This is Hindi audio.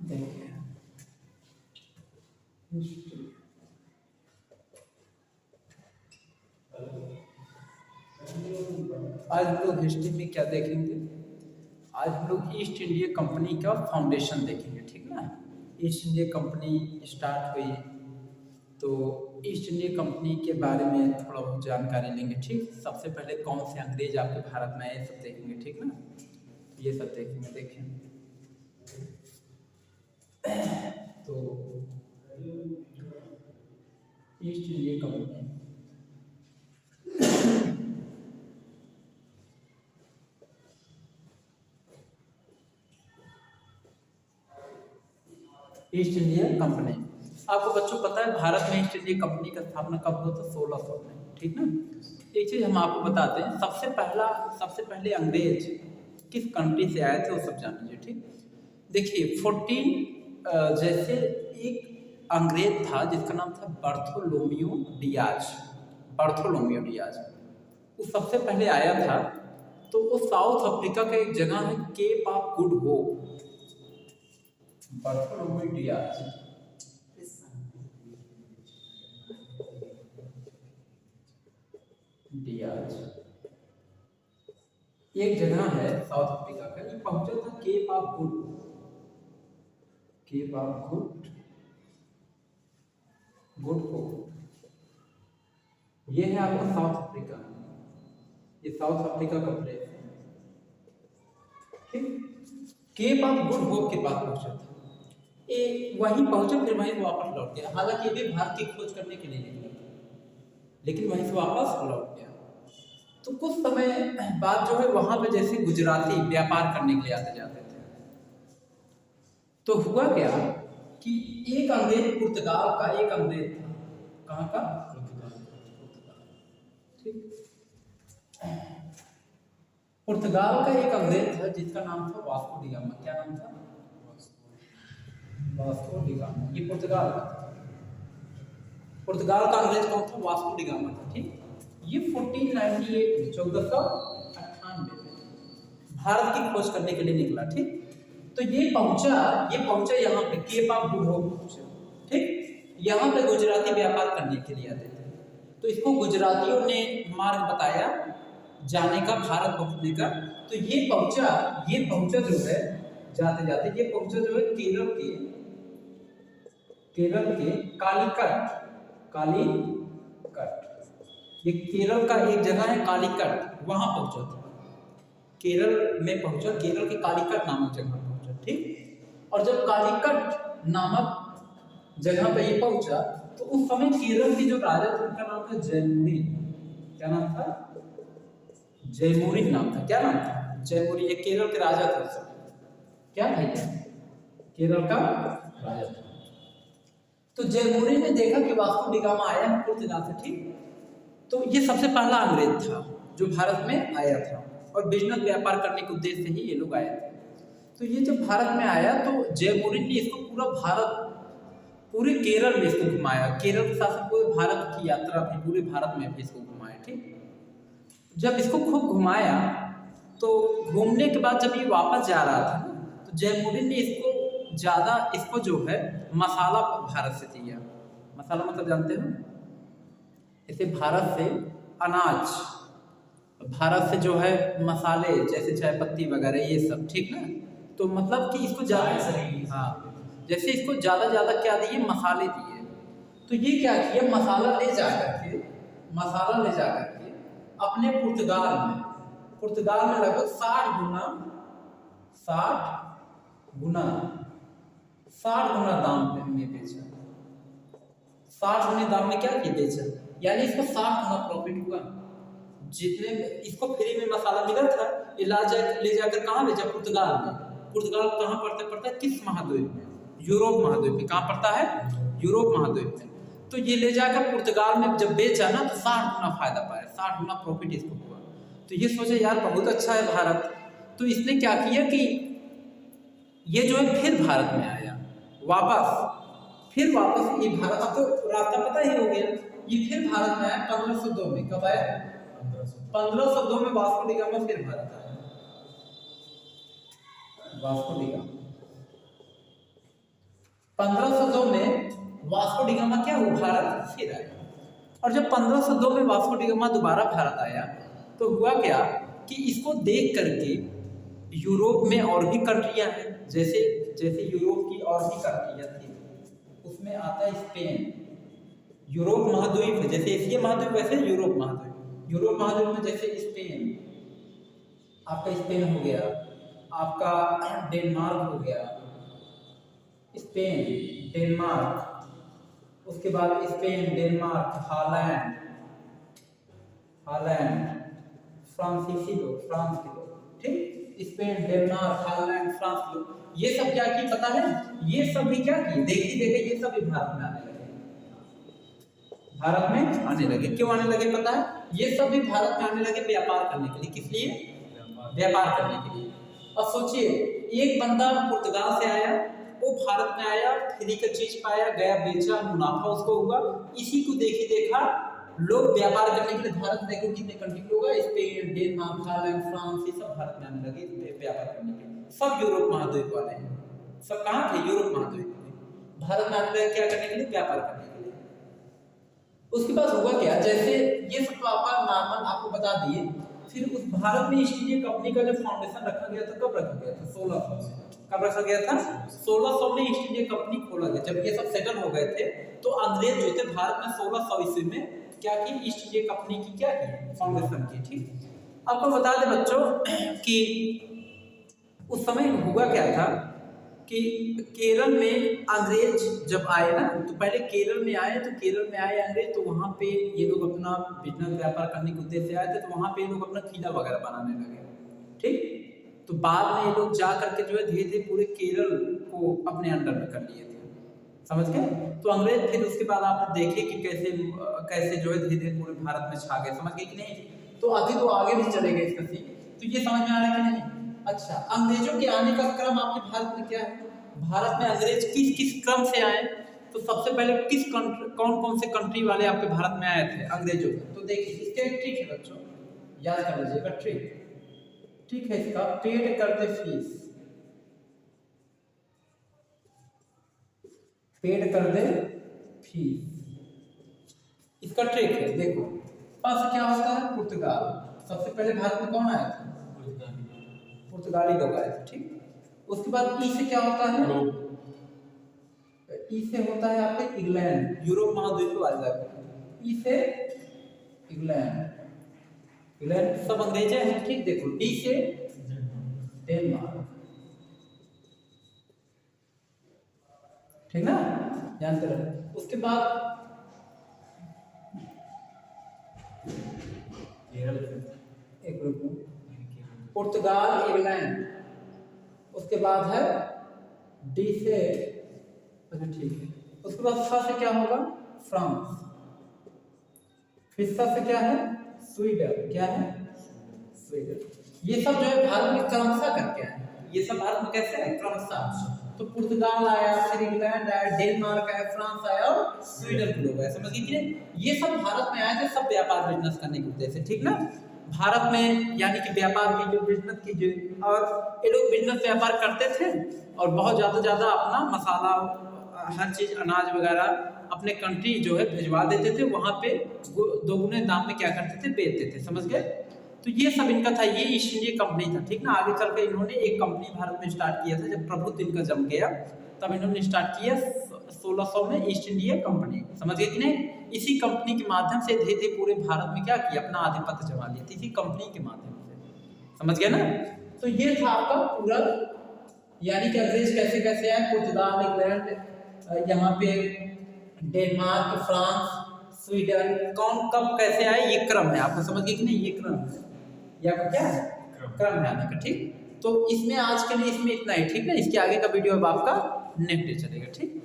देखिए हिस्ट्री, आज हम लोग हिस्ट्री में क्या देखेंगे? आज हम लोग ईस्ट इंडिया कंपनी का फाउंडेशन देखेंगे, ठीक ना। ईस्ट इंडिया कंपनी स्टार्ट हुई तो ईस्ट इंडिया कंपनी के बारे में थोड़ा बहुत जानकारी लेंगे, ठीक। सबसे पहले कौन से अंग्रेज आपके भारत में आए, सब देखेंगे, ठीक ना। तो ये सब देखेंगे। देखें तो east India company, east India company, आपको बच्चों पता है भारत में ईस्ट इंडिया कंपनी का स्थापना कब हुआ था? 1600 में, ठीक ना। एक चीज हम आपको बताते हैं, सबसे पहले अंग्रेज किस कंट्री से आए थे वो सब जान लीजिए, ठीक। देखिए 14 जैसे एक अंग्रेज था जिसका नाम था बर्थोलोमियो डियाज। बर्थोलोमियो डियाज वो सबसे पहले आया था। तो वो साउथ अफ्रीका का एक जगह है Cape of Good Hope, Bartholomeu Dias. Dias एक जगह है साउथ अफ्रीका का, ये पहुंचा था Cape of Good, Cape of Good Hope. ये है आपका साउथ अफ्रीका, ये साउथ अफ्रीका का प्लेस है, ठीक। केप ऑफ गुड होप के पास पहुंचा था ये, वहीं पहुंचा फिर वहीं वापस लौट गया। हालांकि ये भी भारत की खोज करने के लिए निकला लेकिन वहीं से वापस लौट गया। तो कुछ समय बाद जो है वहां पे जैसे गुजराती व्यापार करने के लिए आते जाते थे। तो हुआ क्या कि एक अंग्रेज पुर्तगाल का एक अंग्रेज था, कहाँ का? पुर्तगाल का एक अंग्रेज था जिसका नाम था वास्को डी गामा। क्या नाम था? Vasco D gamma. ये पुर्तगाल का था। पुर्तगाल का अंग्रेज कौन था? वास्को डी गामा था, ठीक। ये 1498 में 1498 में भारत की खोज करने के लिए निकला, ठीक। तो ये पहुंचा यहाँ पे केप ऑफ गुड होप पहुंचा, ठीक। यहाँ पे गुजराती व्यापार करने के लिए आते थे। तो इसको गुजरातियों ने मार्ग बताया जाने का, भारत पहुंचने का। तो ये पहुंचा जो है जाते जाते ये पहुंचा जो है केरल के कालीकट। ये केरल का एक जगह है कालीकट, वहां पहुंचा था। केरल में पहुंचा, केरल के कालीकट नामक जगह पहुंचा, ठीक। और जब कालीकट नामक जगह पे ये पहुंचा तो उस समय केरल के जो राजा थे उनका नाम था जयमुरी। क्या नाम था? जयमुरी नाम था। क्या नाम था? जयमुरी। ये केरल के राजा थे उस समय। क्या था ये? केरल का राजा था। तो जयमुरी ने देखा कि वास्को डी गामा आया है पुर्तगाल से, ठीक। तो ये सबसे पहला अंग्रेज था जो भारत में आया था और बिजनेस व्यापार करने के उद्देश्य से ही ये लोग आए थे। तो ये जब भारत में आया तो जयमुरी ने इसको पूरे केरल में इसको घुमाया। केरल के साथ साथ पूरे भारत की यात्रा भी, पूरे भारत में भी इसको घुमाया, ठीक। जब इसको खूब घुमाया तो घूमने के बाद जब ये वापस जा रहा था तो जयमुरी ने इसको जो है मसाला भारत से दिया। मसाला मतलब जानते हो? इसे भारत से अनाज, भारत से जो है मसाले जैसे चाय पत्ती वगैरह ये सब, ठीक ना। तो मतलब कि इसको हाँ, जैसे इसको ज्यादा क्या दिए? मसाले दिए। तो ये क्या किया? मसाला ले जा करके अपने पुर्तगाल में लगभग 60 गुना दाम में बेचा। 60 गुना दाम में क्या किया? बेचा। यानी इसको 60 गुना प्रॉफिट हुआ। जितने इसको फ्री में मसाला मिला था ये ले जाकर कहाँ बेचा? पुर्तगाल में। पुर्तगाल कहाँ पड़ता है? किस महाद्वीप में? यूरोप महाद्वीप में। कहाँ पड़ता है? यूरोप महाद्वीप में। तो ये ले जाकर पुर्तगाल में जब बेचा ना तो 60 गुना फायदा पाया, 60 गुना प्रॉफिट इसको हुआ। तो ये सोचे यार बहुत अच्छा है भारत। तो इसने क्या किया कि ये जो है फिर भारत में आया फिर वापस ये भारत, अब तो रास्ता पता ही हो गया। ये फिर भारत में आया 1502 में। कब आया? 1502 में वास्को डी गामा फिर भारत आया। वास्को डी गामा 1502 में वास्को डी गामा क्या हुआ, भारत फिर आया। और जब 1502 में वास्को डी गामा दोबारा भारत आया तो हुआ क्या कि इसको देख करके यूरोप में और भी कंट्रियां हैं, जैसे जैसे यूरोप की और भी कंट्रियां थी, उसमें आता है स्पेन। यूरोप महाद्वीप है, जैसे एशिया महाद्वीप वैसे यूरोप महाद्वीप। यूरोप महाद्वीप में जैसे स्पेन, आपका स्पेन हो गया, आपका डेनमार्क हो गया, स्पेन डेनमार्क, उसके बाद स्पेन डेनमार्क हॉलैंड, फ्रांसीसी लोग, फ्रांस के लोग, ठीक, स्पेन डेनमार्क हॉलैंड फ्रांस के लोग, ये सब क्या किए पता है, ये सब भी क्या किए, देखिए देखे ये सब भी भारत में आने लगे, भारत में आने लगे। क्यों आने लगे पता है, ये सब भी भारत में आने लगे व्यापार करने के लिए। किस लिए? व्यापार करने के लिए। और सोचिए एक बंदा पुर्तगाल से आया, वो भारत में आया, फ्री का चीज पाया, गया बेचा, मुनाफा उसको हुआ, इसी को देखी देखा लोग व्यापार करने के लिए भारत में, कितने कंट्री लोग हैं, स्पेन डेनमार्क हॉलैंड फ्रांस, ये सब भारत में आने लगे व्यापार करने के लिए। सब यूरोप महाद्वीप वाले हैं, सब कहाँ थे, यूरोप महाद्वीप में भारत में आने लगे क्या करने के लिए, व्यापार करने के लिए। उसके बाद हुआ क्या, जैसे ये सब तो आपका नॉर्मल आपको बता दिए, फिर उस भारत में ईस्ट इंडिया कंपनी का जो फाउंडेशन रखा गया था, कब रखा गया था, 1600 में। कब रखा गया था, 1600 में ईस्ट इंडिया कंपनी खोला गया। जब ये सब सेटल हो गए थे तो अंग्रेज जो थे भारत में 1600 ईस्वी में क्या की, ईस्ट इंडिया कंपनी की क्या की, फाउंडेशन की। ठीक, आपको बता दें बच्चों कि उस समय हुआ क्या था कि केरल में अंग्रेज जब आए ना, तो पहले केरल में आए, तो केरल में आए अंग्रेज, तो वहाँ पे ये लोग अपना बिजनेस व्यापार करने के उद्देश्य से आए थे, तो वहाँ पे ये लोग अपना किला वगैरह बनाने लगे। ठीक, तो बाद में ये लोग जा करके जो है धीरे धीरे पूरे केरल को अपने अंडर में कर लिए थे, समझ गए। तो अंग्रेज फिर उसके बाद आप देखे कि कैसे कैसे जो है धीरे धीरे पूरे भारत में छा गए, समझ गए कि नहीं। तो अभी तो आगे भी चले गए इसका सीन, तो ये समझ में आ रहा है कि नहीं। अच्छा, अंग्रेजों के आने का क्रम आपके भारत में क्या है, भारत में अंग्रेज किस किस क्रम से आए, तो सबसे पहले किस कंट्री, कौन कौन से कंट्री वाले आपके भारत में आए थे अंग्रेजों के। तो देखिए इसका एक ट्रिक है बच्चों, याद कर लीजिएगा ट्रिक, ठीक है, इसका पेड कर दे फीस, पेड कर दे फीस, इसका ट्रिक है। देखो फर्स्ट क्या होता है, पुर्तगाल, सबसे पहले भारत में कौन आया था, पुर्तगाली लोग आए थे। ठीक, उसके बाद ई से क्या होता है, ई से होता है आपके इंग्लैंड, यूरोप महाद्वीप वाला, ई से इंग्लैंड, इंग्लैंड सब अंग्रेजे हैं। ठीक, देखो डी से डेनमार्क, ठीक ना, जानते रहे। उसके बाद एक ग्रुप पुर्तगाल इंग्लैंड, उसके बाद है डी से, अच्छा ठीक है, उसके बाद सा से क्या होगा, फ्रांस, फिर सा से क्या है, स्वीडन, क्या है, स्वीडन। ये सब जो है भारत में क्रमशः करके आए, ये सब भारत में कैसे है, क्रमशः। तो पुर्तगाल आया, फिर इंग्लैंड आया, डेनमार्क आया, फ्रांस आया और स्वीडन के लोग आए, समझ गए कि नहीं। ये सब भारत में आए थे, सब व्यापार बिजनेस करने के उद्देश्य से, ठीक ना। भारत में यानी कि व्यापार की जो बिजनेस की जो, और ये लोग बिजनेस व्यापार करते थे और बहुत ज़्यादा अपना मसाला हर चीज़ अनाज वगैरह अपने कंट्री जो है भिजवा देते थे, वहाँ पे दोगुने दाम में क्या करते थे, बेचते थे, समझ गए। तो ये सब इनका था, ये ईस्ट इंडिया कंपनी था, ठीक ना। आगे चल के इन्होंने एक कंपनी भारत में स्टार्ट किया था, जब प्रभुत्व इनका जम गया तब इन्होंने स्टार्ट किया 1600 में ईस्ट इंडिया कंपनी, समझ गए कि नहीं। इसी कंपनी के माध्यम से धीरे धीरे पूरे भारत में क्या किया, अपना आधिपत्य जमा लिया, इसी कंपनी के माध्यम से, समझ गए ना। तो ये था आपका पूरा, यानी कि अंग्रेज कैसे कैसे आए, पुर्तगाल इंग्लैंड, यहाँ पे डेनमार्क फ्रांस स्वीडन, कौन कब कैसे आए, ये क्रम है आपको, समझ गए कि नहीं, ये क्रम है, ये आपका क्या है, क्रम है आने का। ठीक, तो इसमें आज के लिए इसमें इतना ही, ठीक है। इसके आगे का वीडियो अब आपका नेक्स्ट डे चलेगा, ठीक।